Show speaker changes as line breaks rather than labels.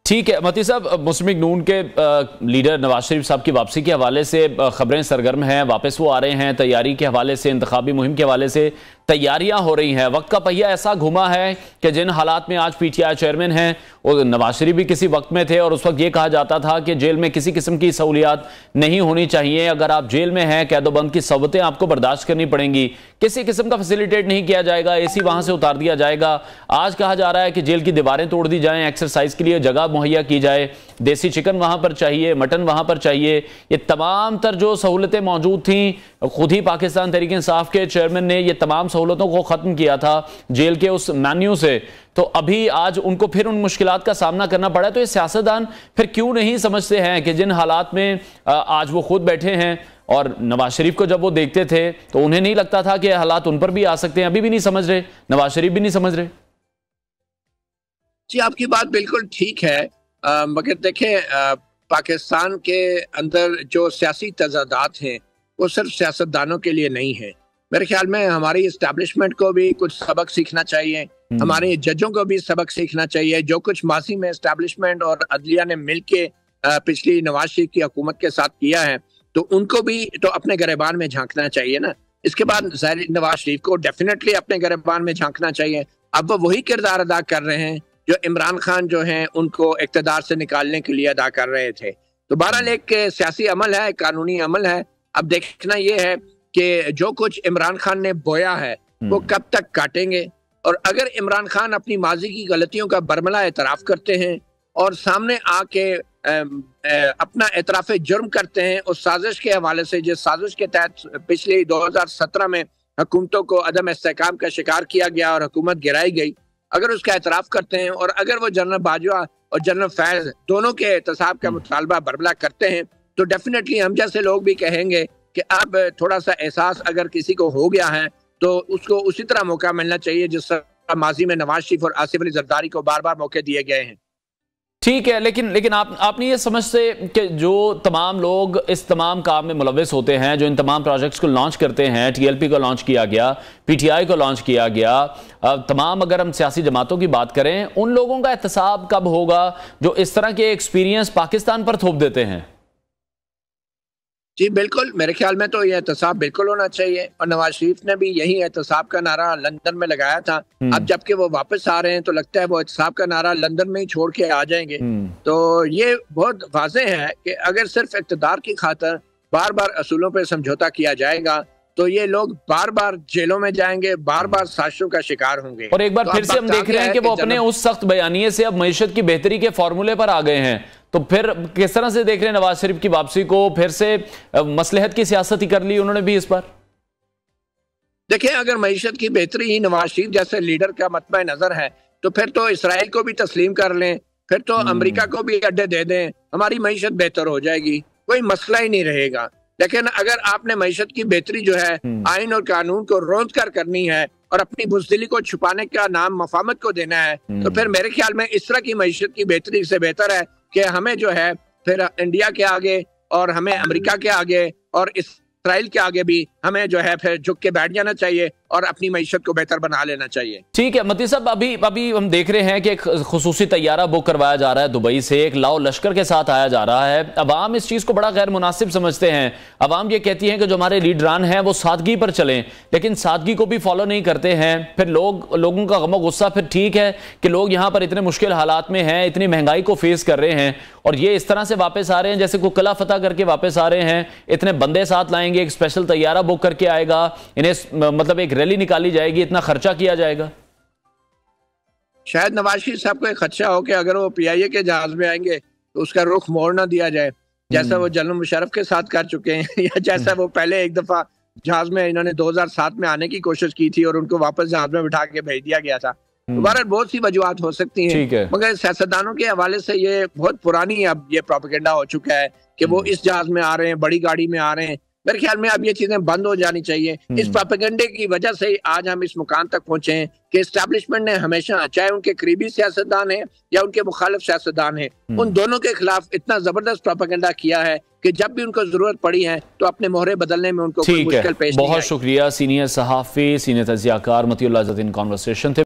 ठीक है मती साहब, मुस्लिम लीग नून के लीडर नवाज शरीफ साहब की वापसी के हवाले से खबरें सरगर्म हैं, वापस वो आ रहे हैं। तैयारी के हवाले से, इंतखाबी मुहिम के हवाले से तैयारियां हो रही हैं। वक्त का पहिया ऐसा घुमा है कि जिन हालात में आज पीटीआई चेयरमैन हैं, वो नवाज शरीफ भी किसी वक्त में थे और उस वक्त ये कहा जाता था कि जेल में किसी किस्म की सहूलियात नहीं होनी चाहिए। अगर आप जेल में हैं, कैदोबंद की सहूलतें आपको बर्दाश्त करनी पड़ेंगी, किसी किस्म का फैसिलिटेट नहीं किया जाएगा, एसी वहां से उतार दिया जाएगा। आज कहा जा रहा है कि जेल की दीवारें तोड़ दी जाएं, एक्सरसाइज के लिए जगह मुहैया की जाए, देसी चिकन वहां पर चाहिए, मटन वहां पर चाहिए। ये तमाम तर जो सहूलतें मौजूद थी, खुद ही पाकिस्तान तहरीक इंसाफ के चेयरमैन ने ये तमाम सहूलतों को खत्म किया था जेल के उस मेन्यू से। तो अभी आज उनको फिर उन मुश्किलात का सामना करना पड़ा। तो ये सियासतदान फिर क्यों नहीं समझते हैं कि जिन हालात में आज वो खुद बैठे हैं, और नवाज शरीफ को जब वो देखते थे तो उन्हें नहीं लगता था कि हालात उन पर भी आ सकते हैं। अभी भी नहीं समझ रहे, नवाज शरीफ भी नहीं समझ रहे।
जी, आपकी बात बिल्कुल ठीक है, मगर देखें, पाकिस्तान के अंदर जो सियासी तजादात हैं वो सिर्फ सियासतदानों के लिए नहीं है। मेरे ख्याल में हमारी इस्टेब्लिशमेंट को भी कुछ सबक सीखना चाहिए, हमारे जजों को भी सबक सीखना चाहिए। जो कुछ माजी में इस्टेब्लिशमेंट और अदलिया ने मिलके पिछली नवाज शरीफ की हुकूमत के साथ किया है, तो उनको भी तो अपने गिरबान में झांकना चाहिए ना। इसके बाद नवाज शरीफ को डेफिनेटली अपने गिरबान में झांकना चाहिए। अब वो वही किरदार अदा कर रहे हैं जो इमरान खान जो हैं उनको इक़्तिदार से निकालने के लिए अदा कर रहे थे। तो बहरहाल एक सियासी अमल है, कानूनी अमल है। अब देखना ये है कि जो कुछ इमरान खान ने बोया है वो कब तक काटेंगे, और अगर इमरान खान अपनी माजी की गलतियों का बरमला एतराफ़ करते हैं और सामने आके अपना एतराफ़ जुर्म करते हैं उस साजिश के हवाले से, जिस साजिश के तहत पिछले 2017 में हुकूमतों को अदम इस्तेहकाम का शिकार किया गया और हुकूमत गिराई गई, अगर उसका एतराफ़ करते हैं और अगर वो जनरल बाजवा और जनरल फैज़ दोनों के एहतसाब का मुतालबा बरमला करते हैं, तो डेफिनेटली हम जैसे लोग भी कहेंगे कि अब थोड़ा सा एहसास अगर किसी को हो गया है तो उसको उसी तरह मौका मिलना चाहिए जिस तरह माजी में नवाज शरीफ और आसिफ अली जरदारी को बार बार मौके दिए गए हैं।
ठीक है, लेकिन आप नहीं ये समझते कि जो तमाम लोग इस तमाम काम में मुलव्वस होते हैं, जो इन तमाम प्रोजेक्ट्स को लॉन्च करते हैं, टीएलपी को लॉन्च किया गया, पीटीआई को लॉन्च किया गया, तमाम अगर हम सियासी जमातों की बात करें, उन लोगों का एहतसाब कब होगा जो इस तरह के एक्सपीरियंस पाकिस्तान पर थोप देते हैं?
जी बिल्कुल, मेरे ख्याल में तो ये एहतसाब बिल्कुल होना चाहिए, और नवाज शरीफ ने भी यही एहतसाब का नारा लंदन में लगाया था। अब जबकि वो वापस आ रहे हैं तो लगता है वो एहतसाब का नारा लंदन में ही छोड़ के आ जाएंगे। तो ये बहुत वाज़ेह है कि अगर सिर्फ इक़्तिदार की खातिर बार बार असूलों पर समझौता किया जाएगा तो ये लोग बार बार जेलों में जाएंगे, बार बार साजिशों का शिकार होंगे।
और एक बार फिर से हम देख रहे हैं कि वो अपने उस सख्त बयानिए से अब मईशत की बेहतरी के फॉर्मूले पर आ गए हैं। तो फिर किस तरह से देख रहे हैं नवाज शरीफ की वापसी को? फिर से मसलहत की सियासत ही कर ली उन्होंने भी इस बार।
देखिए, अगर मईशत की बेहतरी ही नवाज शरीफ जैसे लीडर का मतबा नजर है तो फिर तो इसराइल को भी तस्लीम कर लें, फिर तो अमेरिका को भी अड्डे दे दें, हमारी मईशत बेहतर हो जाएगी, कोई मसला ही नहीं रहेगा। लेकिन अगर आपने मईशत की बेहतरी जो है आइन और कानून को रोंद कर करनी है और अपनी बुज़दिली को छुपाने का नाम मफामत को देना है, तो फिर मेरे ख्याल में इस तरह की मईशत की बेहतरी से बेहतर है कि हमें जो है फिर इंडिया के आगे और हमें अमेरिका के आगे और इसराइल के आगे भी हमें जो है फिर झुक के बैठ जाना चाहिए और अपनी मईशत को बेहतर बना लेना चाहिए।
ठीक है मती साहब, अभी हम देख रहे हैं कि एक खुसूसी तैयारा बुक करवाया जा रहा है दुबई से, एक लाओ लश्कर के साथ आया जा रहा है। अवाम इस चीज़ को बड़ा गैर मुनासिब समझते हैं। अवाम ये कहती है कि जो हमारे लीडरान हैं वो सादगी पर चलें, लेकिन सादगी को भी फॉलो नहीं करते हैं। फिर लोगों का गम गुस्सा, फिर ठीक है कि लोग यहाँ पर इतने मुश्किल हालात में हैं, इतनी महंगाई को फेस कर रहे हैं, और ये इस तरह से वापस आ रहे हैं जैसे कोई किला फतह करके वापस आ रहे हैं। इतने बंदे साथ लाएंगे, एक स्पेशल तैयारा बुक करके आएगा, इन्हें मतलब एक रैली निकाली जाएगी, इतना खर्चा किया जाएगा।
शायद नवाज शरीफ साहब को एक खदशा हो कि अगर वो पीआईए के जहाज में आएंगे तो उसका रुख मोड़ ना दिया जाए, जैसा वो जनरल मुशर्रफ के साथ कर चुके हैं या जैसा वो पहले एक दफा जहाज में इन्होंने 2007 में आने की कोशिश की थी और उनको वापस जहाज में बिठा के भेज दिया गया था। दोबारा बहुत सी वजूहत हो सकती हैं, मगर सियासतदानों के हवाले से ये बहुत पुरानी अब ये प्रोपेगेंडा हो चुका है कि वो इस जहाज में आ रहे हैं, बड़ी गाड़ी में आ रहे हैं। मेरे ख्याल में अब ये चीजें बंद हो जानी चाहिए। इस प्रोपेगेंडे की वजह से आज हम इस मुकाम तक पहुंचे हैं कि एस्टैब्लिशमेंट ने हमेशा, चाहे उनके करीबी सियासतदान हैं या उनके मुखालिफ सियासतदान हैं, उन दोनों के खिलाफ इतना जबरदस्त प्रोपेगेंडा किया है कि जब भी उनको जरूरत पड़ी है तो अपने मोहरे बदलने में उनको कोई मुश्किल पेश नहीं आई।
बहुत शुक्रिया senior सहाफी, senior तजियाकार Matiullah अज़द in conversation थे।